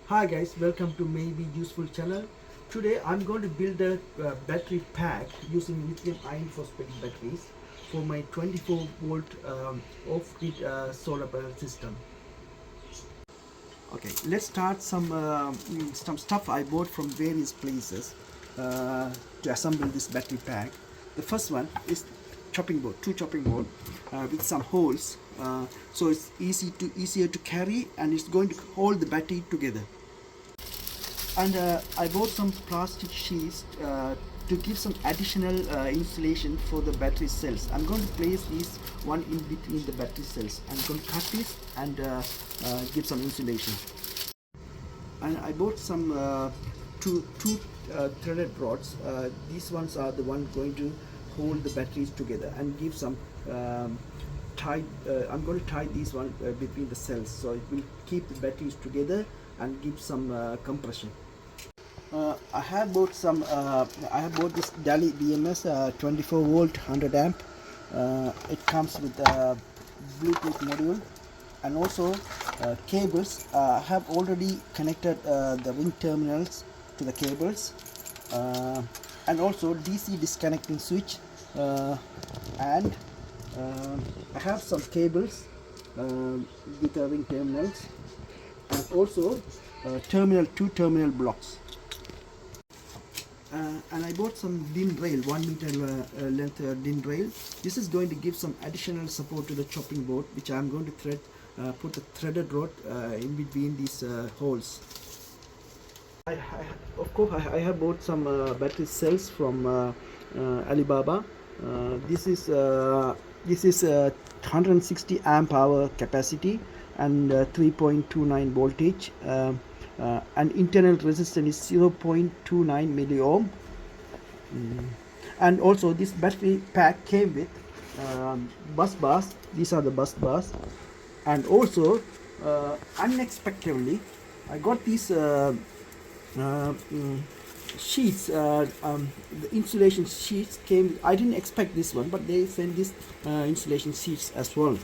Hi guys, welcome to Maybe Useful channel. Today I'm going to build a battery pack using lithium iron phosphate batteries for my 24 volt off-grid solar panel system. Okay, let's start some stuff I bought from various places to assemble this battery pack. The first one is chopping board, two chopping board with some holes, so it's easier to carry, and it's going to hold the battery together. And I bought some plastic sheets to give some additional insulation for the battery cells. I'm going to place these one in between the battery cells. I'm going to cut this and give some insulation. And I bought some two threaded rods. These ones are the one going to hold the batteries together and give some I'm going to tie these one between the cells, so it will keep the batteries together and give some compression. I have bought this Daly BMS 24 volt 100 amp. It comes with a Bluetooth module and also cables. I have already connected the ring terminals to the cables, and also DC disconnecting switch, and I have some cables with the ring terminals, and also two terminal blocks. And I bought some DIN rail, 1 meter length DIN rail. This is going to give some additional support to the chopping board, which I'm going to put a threaded rod in between these holes. Of course, I have bought some battery cells from Alibaba. This is 160 amp hour capacity and 3.29 voltage. And internal resistance is 0.29 milliohm. And also this battery pack came with bus bars. These are the bus bars, and also unexpectedly I got these sheets. The insulation sheets came. I didn't expect this one, but they sent this insulation sheets as well.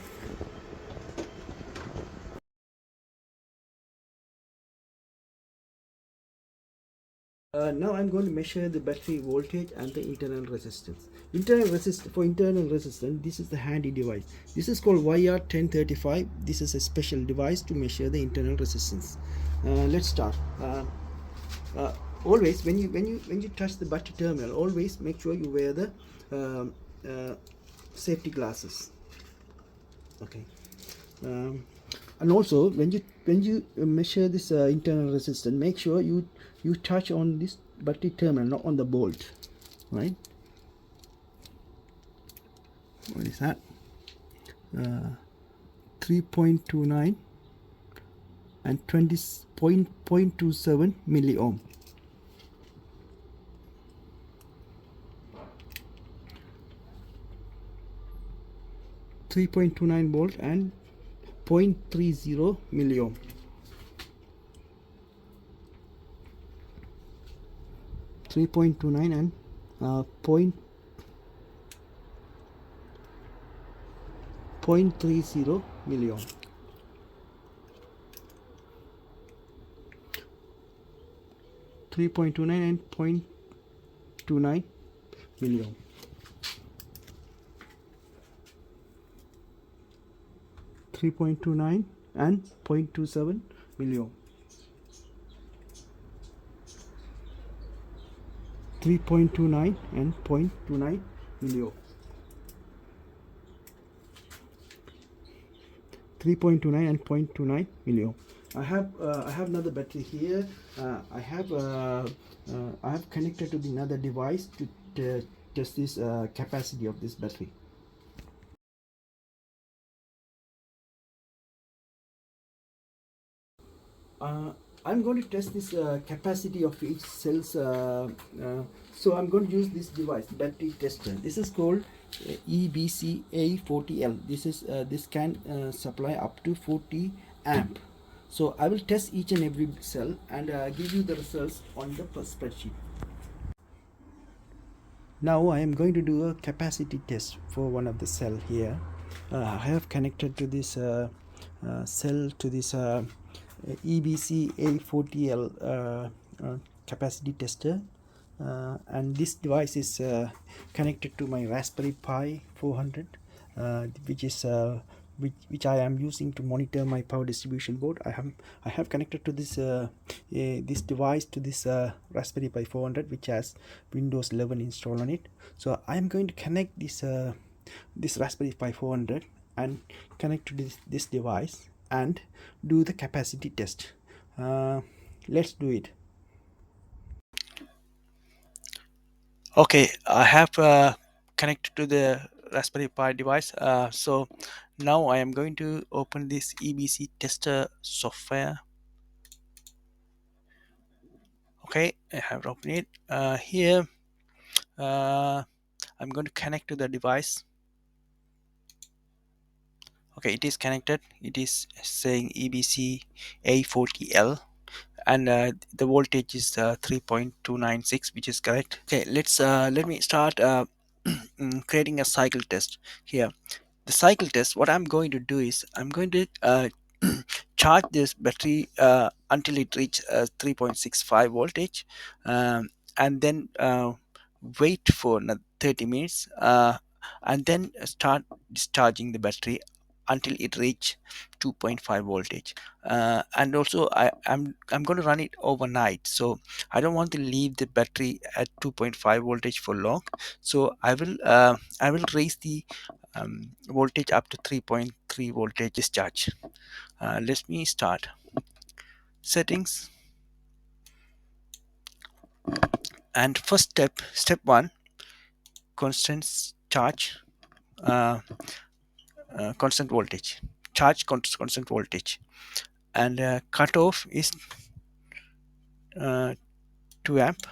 Now I'm going to measure the battery voltage and the internal resistance. For internal resistance, this is the handy device. This is called YR1035. This is a special device to measure the internal resistance. Let's start. Always, when you touch the battery terminal, always make sure you wear the safety glasses. Okay. And also when you measure this internal resistance, make sure you touch on this battery terminal, not on the bolt, right? What is that? 3.29 and 20.27 milliohm. .29 volt and 0.30 milliohm. .29 and 0.30 milliohm. 3.29 and 0.29 milliohm. 3.29 and 0.27 milliohm. 3.29 and 0.29 milliohm. 3.29 and 0.29 milliohm. I have another battery here. I have connected to another device to test this capacity of this battery. I'm going to test this capacity of each cells. So I'm going to use this device, battery tester. This is called EBCA40L. This can supply up to 40 amp. So I will test each and every cell and give you the results on the spreadsheet. Now I am going to do a capacity test for one of the cell here. I have connected to this cell to this EBC A40L capacity tester, and this device is connected to my Raspberry Pi 400, which is which I am using to monitor my power distribution board. I have connected to this device to this Raspberry Pi 400, which has Windows 11 installed on it. So I am going to connect this Raspberry Pi 400 and connect to this device and do the capacity test. Let's do it. Okay, I have connected to the Raspberry Pi device. So now I am going to open this EBC tester software. Okay, I have opened it. Here, I'm going to connect to the device. Okay, it is connected. It is saying EBC A40L, and the voltage is 3.296, which is correct. Okay, let me start creating a cycle test here. The cycle test, what I'm going to do is I'm going to charge this battery until it reaches 3.65 voltage, and then wait for another 30 minutes, and then start discharging the battery until it reach 2.5 voltage. And also I'm going to run it overnight, so I don't want to leave the battery at 2.5 voltage for long. So I will raise the voltage up to 3.3 voltage discharge. Let me start settings, and first step one, constant charge, uh, constant voltage, constant voltage, and cutoff is 2 amp,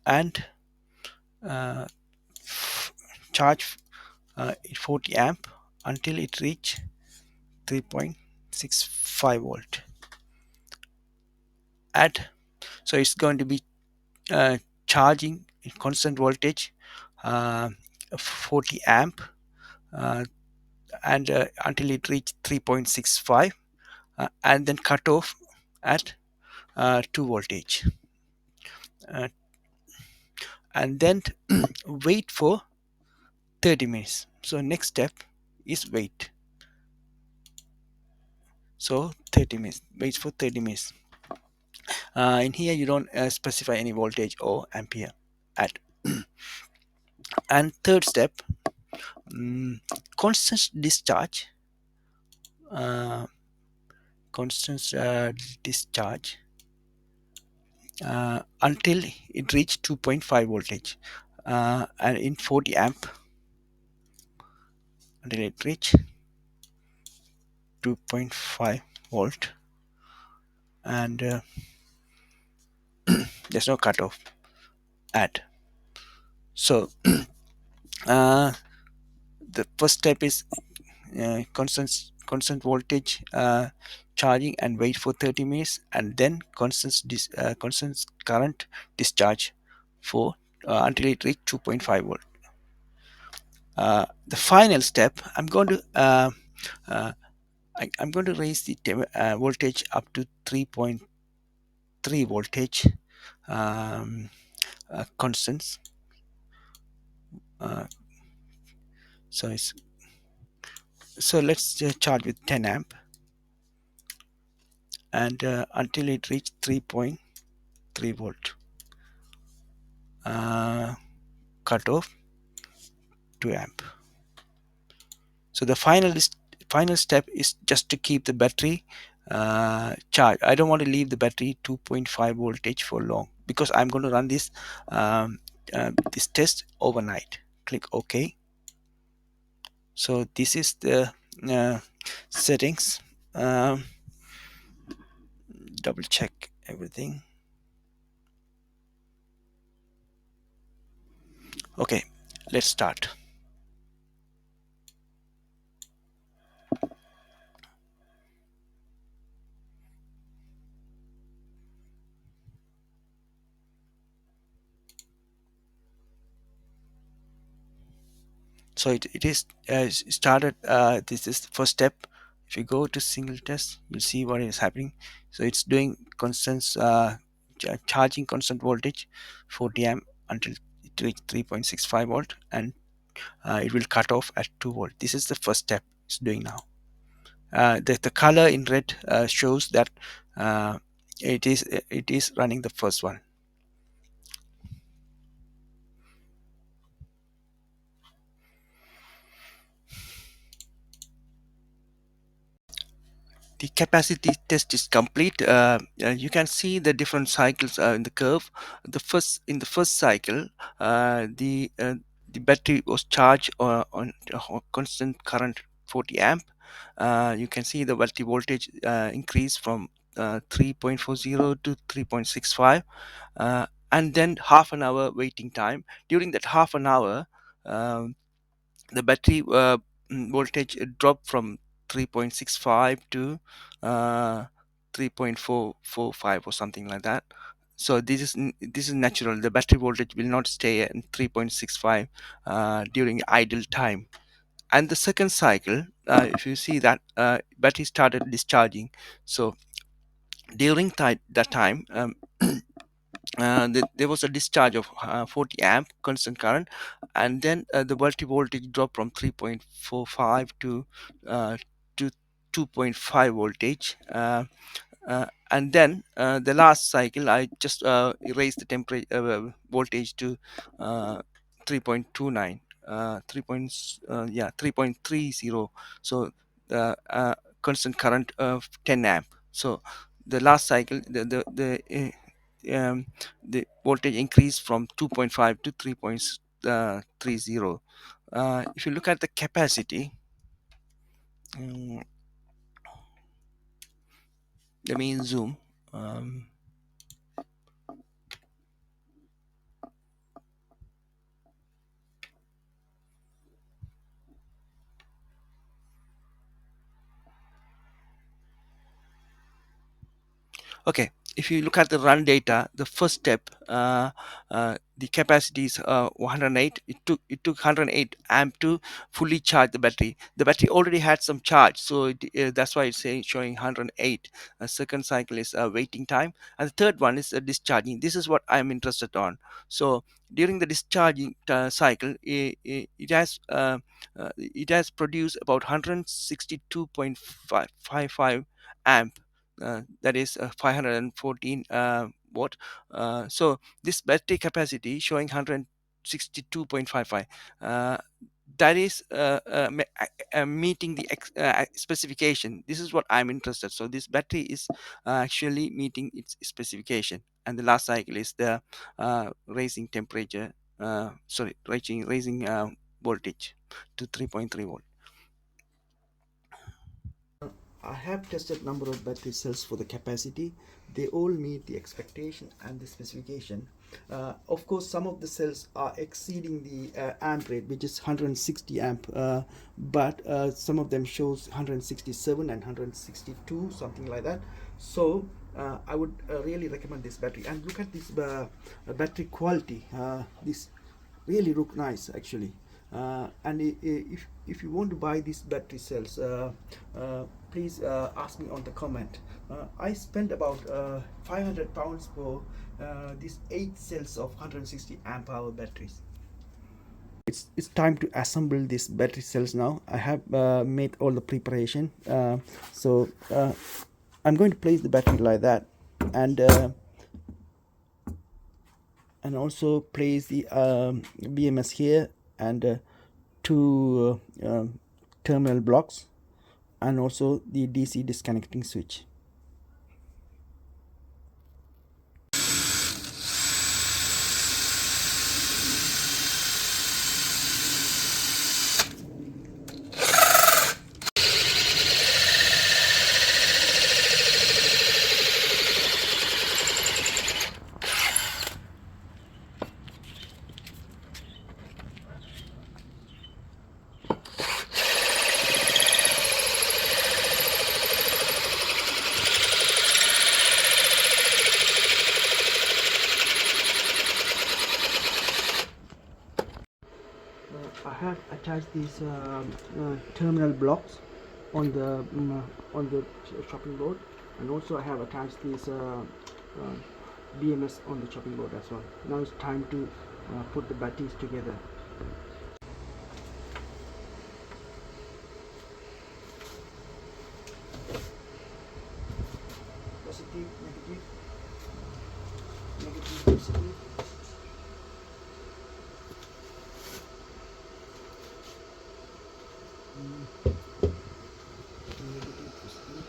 and uh, charge 40 amp until it reach 3.65 volt. Add, so it's going to be uh, charging in constant voltage, uh, 40 amp, uh, and until it reach 3.65, and then cut off at 2 voltage, uh, and then wait for 30 minutes. So next step is wait. So 30 minutes, wait for 30 minutes. In here you don't specify any voltage or ampere at. And third step, constant discharge, uh, constant discharge until it reach 2.5 voltage, and in 40 amp until it reach 2.5 volt, and there's no cutoff at. So uh, the first step is constant voltage charging and wait for 30 minutes, and then constant current discharge for until it reach 2.5 volt. The final step, uh, I'm going to raise the voltage up to 3.3 voltage, constants. Uh, so it's so let's charge with 10 amp, and until it reach 3.3 volt. Cut off 2 amp. So the final step is just to keep the battery charged. I don't want to leave the battery 2.5 voltage for long, because I'm going to run this test overnight. Click OK. So this is the settings. Double check everything. Okay, let's start. So it is started. This is the first step, If you go to single test, you'll see what is happening. So it's doing constant charging constant voltage 40 amp until it reach 3.65 volt, and it will cut off at 2 volt. This is the first step it's doing now. The color in red shows that uh, it is running the first one. The capacity test is complete. You can see the different cycles in the curve. In the first cycle, the battery was charged on a constant current 40 amp. You can see the battery voltage increase from 3.40 to 3.65, and then half an hour waiting time. During that half an hour, um, the battery voltage dropped from 3.65 to uh, 3.445 or something like that. So this is natural. The battery voltage will not stay at 3.65 during idle time. And the second cycle, if you see that battery started discharging. So during that time, there was a discharge of 40 amp constant current, and then the multi voltage dropped from 3.45 uh, to 2.5 voltage. And then the last cycle, I just raised the temperature voltage to uh, 3.29, 3.30. So the constant current of 10 amp. So the last cycle, the voltage increased from 2.5 to 3.30. If you look at the capacity, um, let me zoom. um, Okay, if you look at the run data, the first step, the capacity is 108. It took 108 amp to fully charge the battery. The battery already had some charge, so that's why it's showing 108. A second cycle is waiting time, and the third one is discharging. This is what I'm interested on. So during the discharging cycle, it has produced about 162.55 amp, that is 514 watt. So this battery capacity showing 162.55, that is meeting the specification. This is what I'm interested. So this battery is actually meeting its specification, and the last cycle is the raising temperature, sorry, raising voltage to 3.3 volt. I have tested number of battery cells for the capacity. They all meet the expectation and the specification. Of course, some of the cells are exceeding the amp rate, which is 160 amp, but some of them shows 167 and 162, something like that. So I would really recommend this battery. And look at this battery quality. This really look nice actually. And if you want to buy these battery cells, please ask me on the comment. I spent about £500 for these 8 cells of 160 amp hour batteries. It's time to assemble these battery cells now. I have made all the preparation. So I'm going to place the battery like that, and also place the BMS here, and two terminal blocks, and also the DC disconnecting switch. I have attached these terminal blocks on the chopping board, and also I have attached this BMS on the chopping board as well. Now it's time to put the batteries together. Positive, negative, negative, positive. Negative, positive.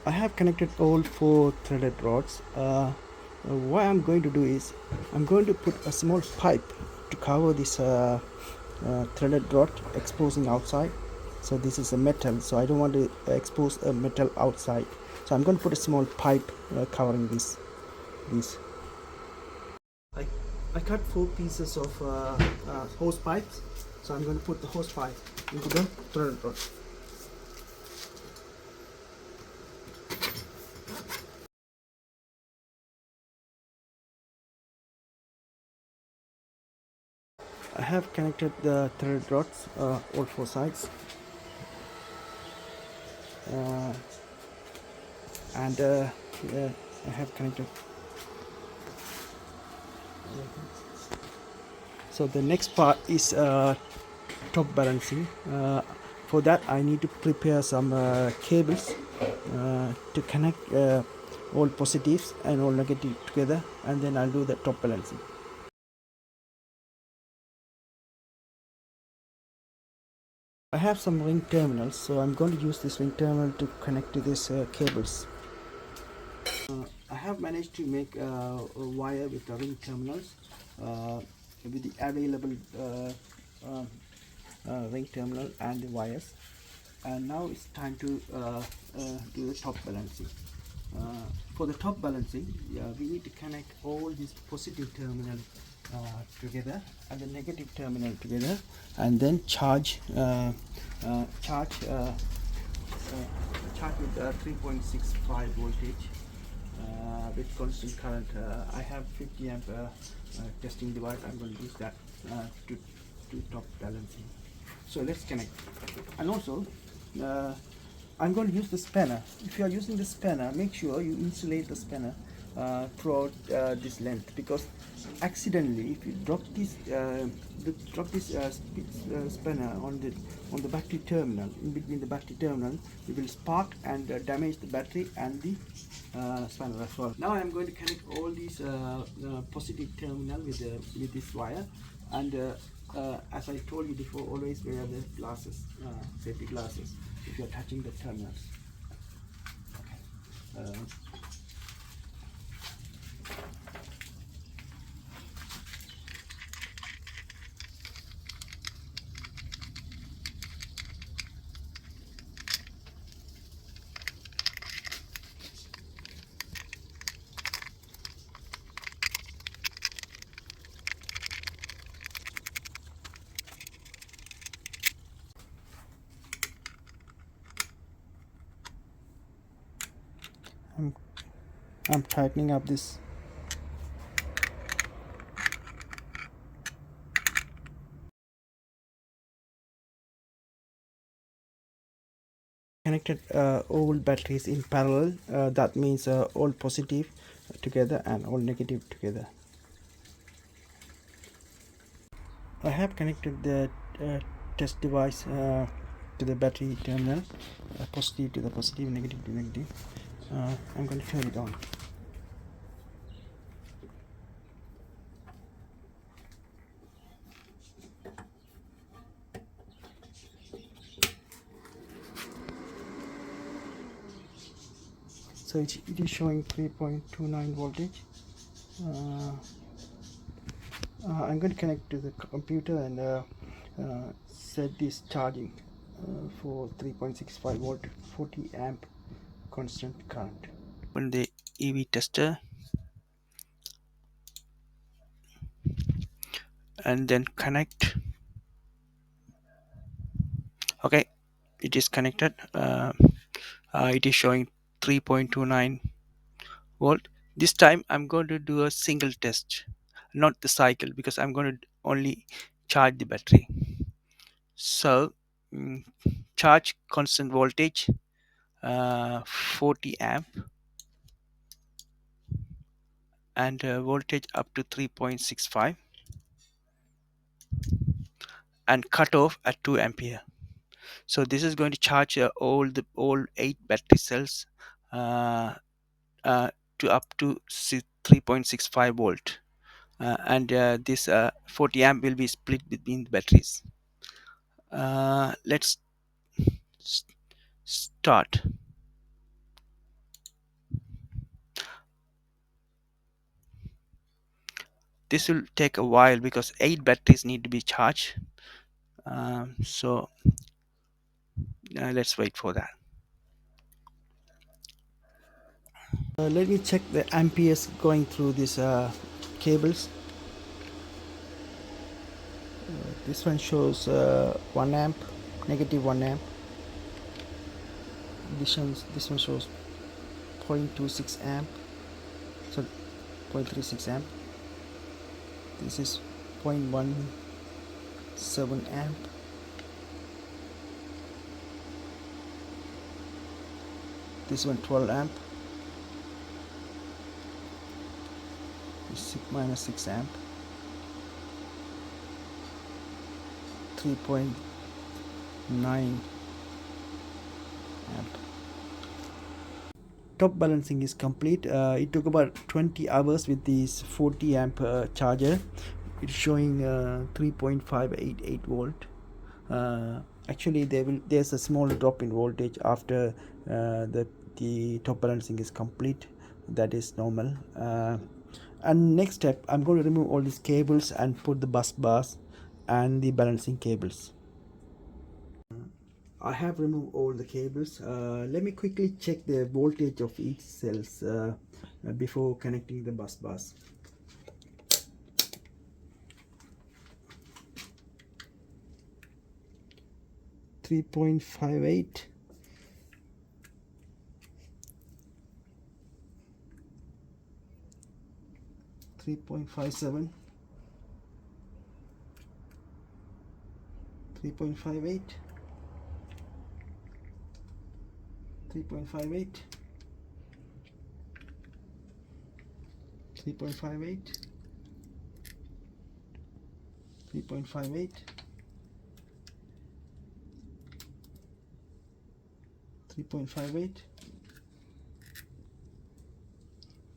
I have connected all 4 threaded rods. What I'm going to do is I'm going to put a small pipe to cover this threaded rod exposing outside. So this is a metal, so I don't want to expose a metal outside. So I'm going to put a small pipe covering this. I cut 4 pieces of hose pipes. So I'm going to put the hose pipe into the threaded rod. I have connected the threaded rods all 4 sides, and I have connected. So the next part is top balancing. For that I need to prepare some cables to connect all positives and all negatives together, and then I'll do the top balancing. I have some ring terminals, so I'm going to use this ring terminal to connect to these cables. I have managed to make a wire with the ring terminals with the available ring terminal and the wires, and now it's time to do the top balancing. For the top balancing, we need to connect all these positive terminal together and the negative terminal together, and then charge with 3.65 voltage with constant current. I have 50 amp testing device. I'm going to use that to do top balancing. So let's connect. And also I'm going to use the spanner. If you are using the spanner, make sure you insulate the spanner throughout this length, because accidentally if you drop this spanner on the battery terminal, in between the battery terminal, it will spark and damage the battery and the spanner as well. Now I am going to connect all these positive terminal with this wire, and as I told you before, always wear the glasses, safety glasses, if you are touching the terminals. Okay. I'm tightening up this. Connected all batteries in parallel. That means all positive together and all negative together. I have connected the test device to the battery terminal, positive to the positive, negative to negative. I'm going to turn it on. So it is showing 3.29 voltage. I'm going to connect to the computer and set this charging for 3.65 volt, 40 amp constant current. Open the EV tester and then connect. Okay, it is connected. It is showing 3.29 volt. This time I'm going to do a single test, not the cycle, because I'm going to only charge the battery. So charge constant voltage, 40 amp, and voltage up to 3.65, and cut off at 2 ampere. So this is going to charge all 8 battery cells uh, to up to 3.65 volt, and this 40 amp will be split between the batteries. Let's start. This will take a while because 8 batteries need to be charged. So let's wait for that. Let me check the amperes going through these cables. This one shows 1 amp, negative 1 amp. This one shows 0.26 amp, so 0.36 amp. This is 0.17 amp. This one 12 amp. This minus 6 amp. 3.9 amp. Top balancing is complete. It took about 20 hours with this 40 amp charger. It's showing 3.588 volt. Actually there's a small drop in voltage after the top balancing is complete. That is normal. And next step, I'm going to remove all these cables and put the bus bars and the balancing cables. I have removed all the cables. Let me quickly check the voltage of each cells before connecting the bus bars. .58, 3.57, 3.58, 3.58, 3.58, 3.58, 3.58,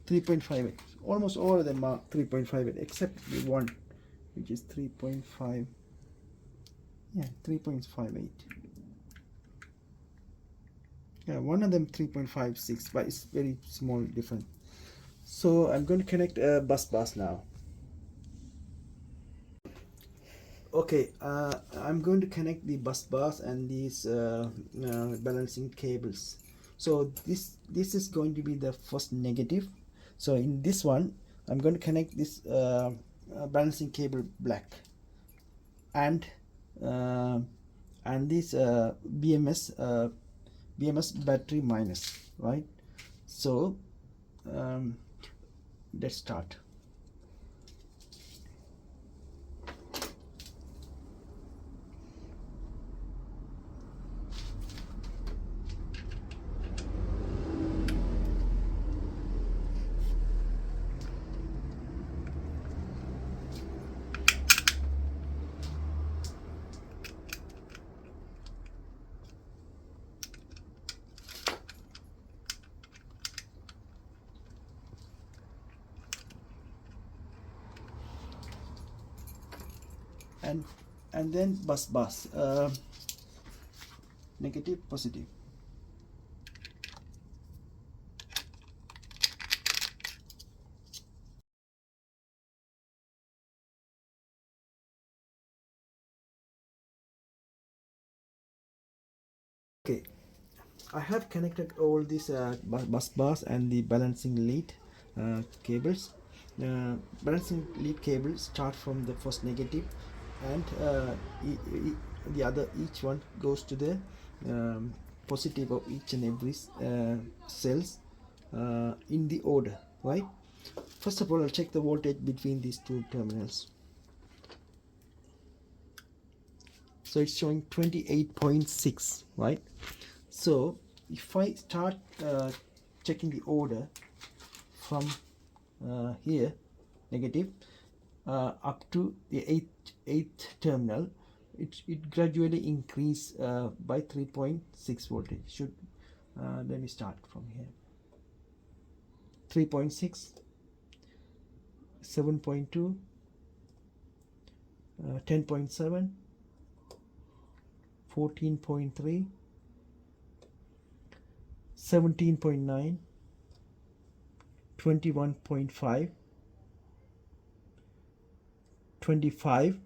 3.58. Almost all of them are 3.58 except the one which is 3.5. Yeah, 3.58. Yeah, one of them 3.56, but it's very small difference. So I'm going to connect a bus bars now. Okay, I'm going to connect the bus bars and these balancing cables. So this is going to be the first negative. So in this one, I'm going to connect this balancing cable black and this BMS battery minus, right? So let's start. And then bus bars, negative, positive. I have connected all these bus bars and the balancing lead cables. Balancing lead cables start from the first negative, and the other, each one goes to the positive of each and every cells in the order, right? First of all, I'll check the voltage between these two terminals. So it's showing 28.6, right? So if I start checking the order from here, negative, up to the eighth terminal, it gradually increase by 3.6 voltage. Should let me start from here. 3.6, 7.2, 10.7, 14.3, 17.9, 21.5, 25,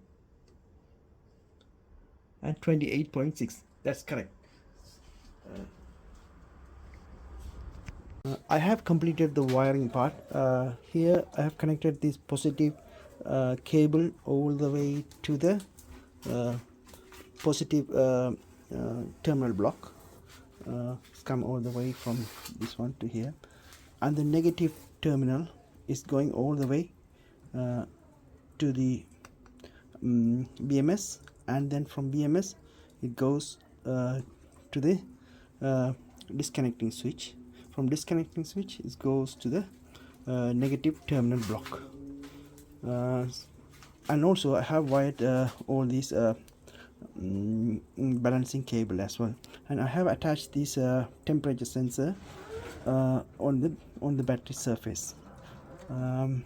and 28.6. That's correct. I have completed the wiring part. Here I have connected this positive cable all the way to the positive terminal block. Come all the way from this one to here, and the negative terminal is going all the way to the BMS, and then from BMS it goes to the disconnecting switch. From disconnecting switch it goes to the negative terminal block. And also I have wired all these balancing cable as well, and I have attached this temperature sensor on the battery surface. I'm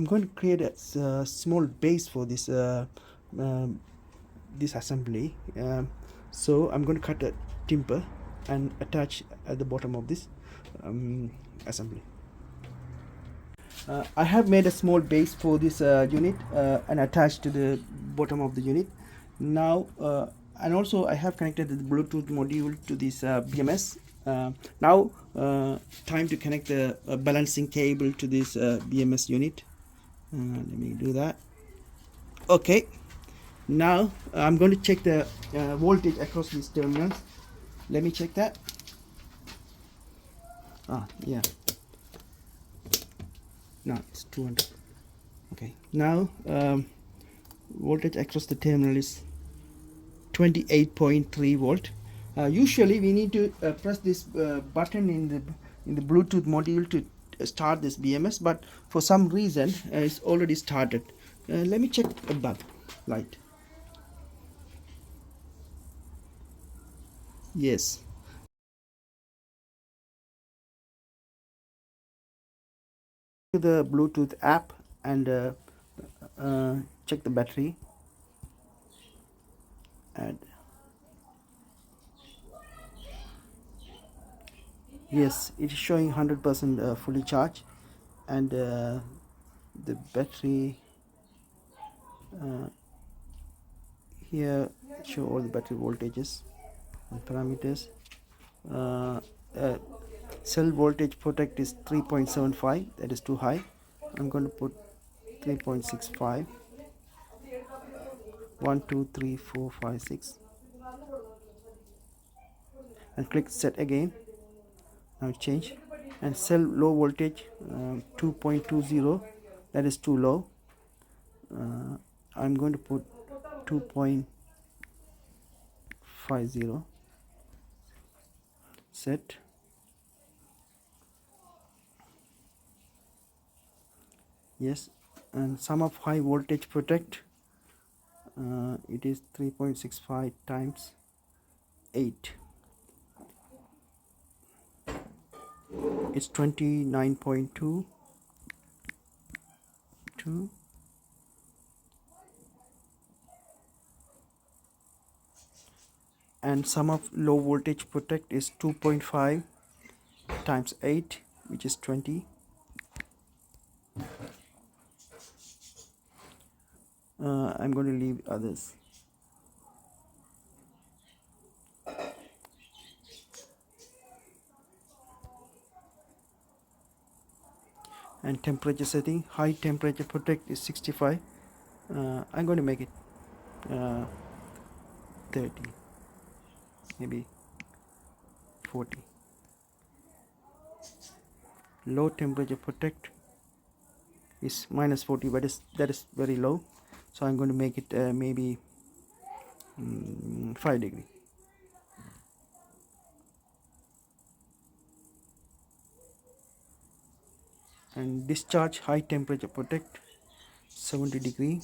going to create a small base for this this assembly, so I'm going to cut a timber and attach at the bottom of this assembly. I have made a small base for this unit and attached to the bottom of the unit. Now and also I have connected the Bluetooth module to this BMS. Now time to connect the balancing cable to this BMS unit. Let me do that. Okay, now I'm going to check the voltage across these terminals. Let me check that. Yeah, no, it's 200. Okay, now voltage across the terminal is 28.3 volt. Usually we need to press this button in the Bluetooth module to start this BMS, but for some reason it's already started. Let me check a bulb light. Yes. To the Bluetooth app and check the battery. And yes, it is showing 100% fully charged, and the battery here show all the battery voltages and parameters. Cell voltage protect is 3.75, that is too high. I'm going to put 3.65. 1 2 3 4 5 6 and click set again. Now change, and cell low voltage 2.20, that is too low. I'm going to put 2.50. Set. Yes, and sum of high voltage protect, it is 3.65 times 8. It's 29.2. And sum of low voltage protect is 2.5 times 8, which is 20. I'm going to leave others. And temperature setting, high temperature protect is 65. I'm going to make it 30, maybe 40. Low temperature protect is minus 40, but that is very low, so I'm going to make it maybe 5 degree. And discharge high temperature protect 70 degree.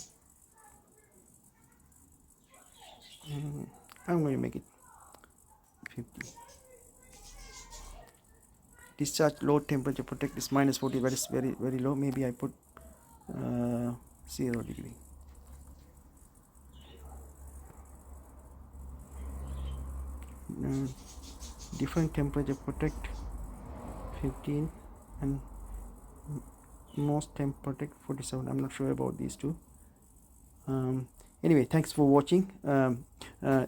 I'm going to make it 50. Discharge low temperature protect is minus 40, but it's very low. Maybe I put 0 degree. Different temperature protect 15, and most temp protect 47. I'm not sure about these two. Anyway, thanks for watching.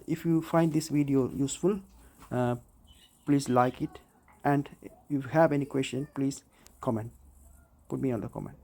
If you find this video useful, please like it, and if you have any question, please comment, put me on the comment.